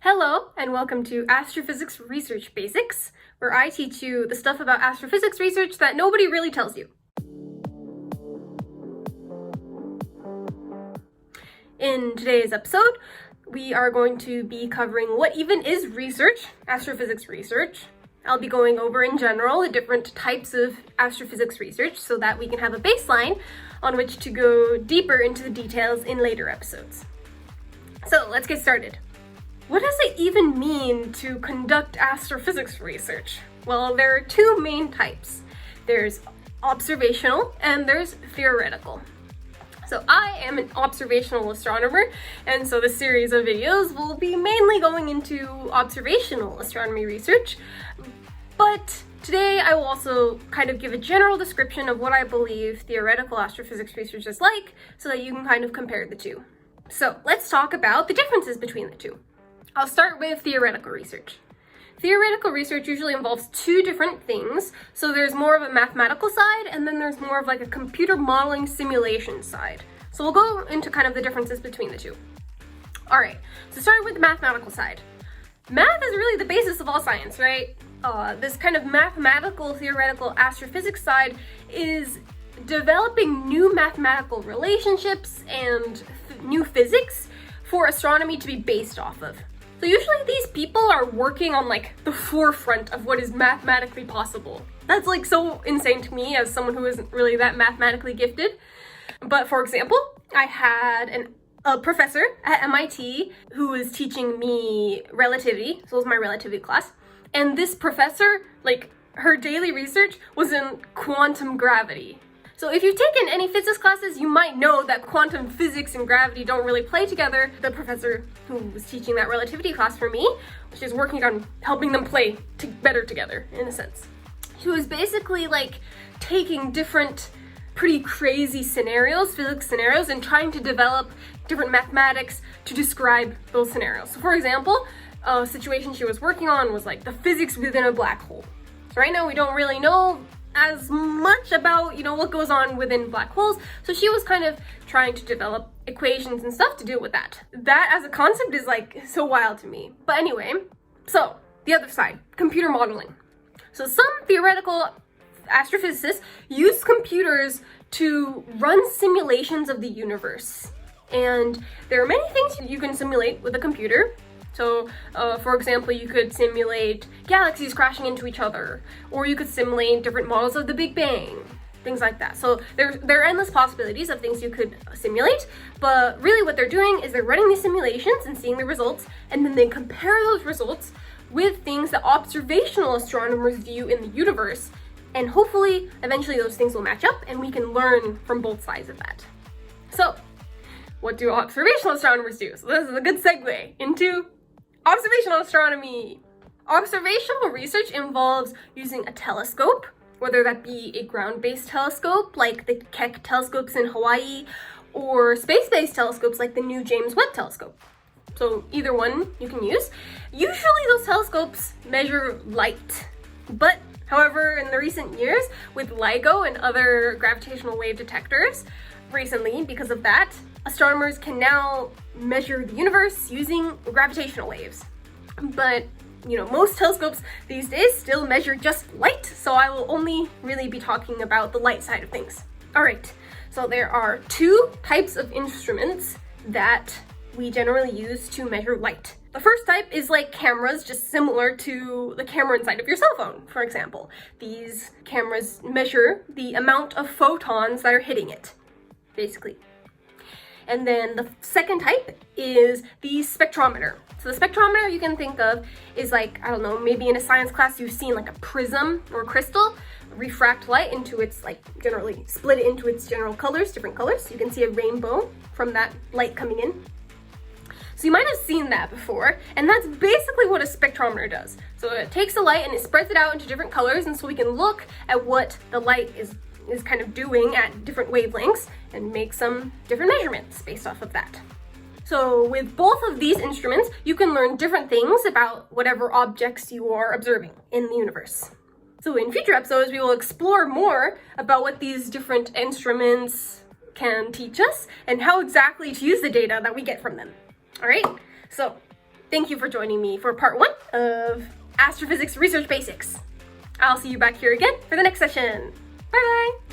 Hello, and welcome to Astrophysics Research Basics, where I teach you the stuff about astrophysics research that nobody really tells you. In today's episode, we are going to be covering what even is research, astrophysics research. I'll be going over in general the different types of astrophysics research so that we can have a baseline on which to go deeper into the details in later episodes. So let's get started. What does it even mean to conduct astrophysics research? Well, there are two main types. There's observational and there's theoretical. So I am an observational astronomer, and so this series of videos will be mainly going into observational astronomy research, but today I will also kind of give a general description of what I believe theoretical astrophysics research is like so that you can kind of compare the two. So let's talk about the differences between the two. I'll start with theoretical research. Theoretical research usually involves two different things. So there's more of a mathematical side, and then there's more of like a computer modeling simulation side. So we'll go into kind of the differences between the two. All right, so starting with the mathematical side. Math is really the basis of all science, right? This kind of mathematical, theoretical astrophysics side is developing new mathematical relationships and new physics for astronomy to be based off of. So usually these people are working on like the forefront of what is mathematically possible. That's like so insane to me as someone who isn't really that mathematically gifted. But for example, I had a professor at MIT who was teaching me relativity, so it was my relativity class. And this professor, like her daily research was in quantum gravity. So if you've taken any physics classes, you might know that quantum physics and gravity don't really play together. The professor who was teaching that relativity class for me, which is working on helping them play better together, in a sense. She was basically like taking different pretty crazy scenarios, physics scenarios, and trying to develop different mathematics to describe those scenarios. So for example, a situation she was working on was like the physics within a black hole. So right now we don't really know as much about, what goes on within black holes. So she was kind of trying to develop equations and stuff to deal with that. That as a concept is like so wild to me. But anyway, so the other side, computer modeling. So some theoretical astrophysicists use computers to run simulations of the universe. And there are many things you can simulate with a computer. So, for example, you could simulate galaxies crashing into each other, or you could simulate different models of the Big Bang, things like that. So there are endless possibilities of things you could simulate, but really what they're doing is they're running these simulations and seeing the results, and then they compare those results with things that observational astronomers view in the universe, and hopefully, eventually those things will match up, and we can learn from both sides of that. So, what do observational astronomers do? So this is a good segue into observational astronomy. Observational research involves using a telescope, whether that be a ground-based telescope like the Keck telescopes in Hawaii, or space-based telescopes like the new James Webb telescope. So either one you can use. Usually those telescopes measure light, but however, in the recent years, with LIGO and other gravitational wave detectors, recently, because of that, astronomers can now measure the universe using gravitational waves. But, most telescopes these days still measure just light, so I will only really be talking about the light side of things. All right, so there are two types of instruments that we generally use to measure light. The first type is like cameras, just similar to the camera inside of your cell phone, for example. These cameras measure the amount of photons that are hitting it, basically. And then the second type is the spectrometer. So the spectrometer you can think of is like, I don't know, maybe in a science class you've seen like a prism or crystal refract light into its, like, generally split it into its general colors, different colors. You can see a rainbow from that light coming in. So you might have seen that before, and that's basically what a spectrometer does. So it takes the light and it spreads it out into different colors, and so we can look at what the light is kind of doing at different wavelengths and make some different measurements based off of that. So with both of these instruments, you can learn different things about whatever objects you are observing in the universe. So in future episodes, we will explore more about what these different instruments can teach us and how exactly to use the data that we get from them. All right, so Thank you for joining me for part 1 of Astrophysics Research Basics. I'll see you back here again for the next session. Bye bye!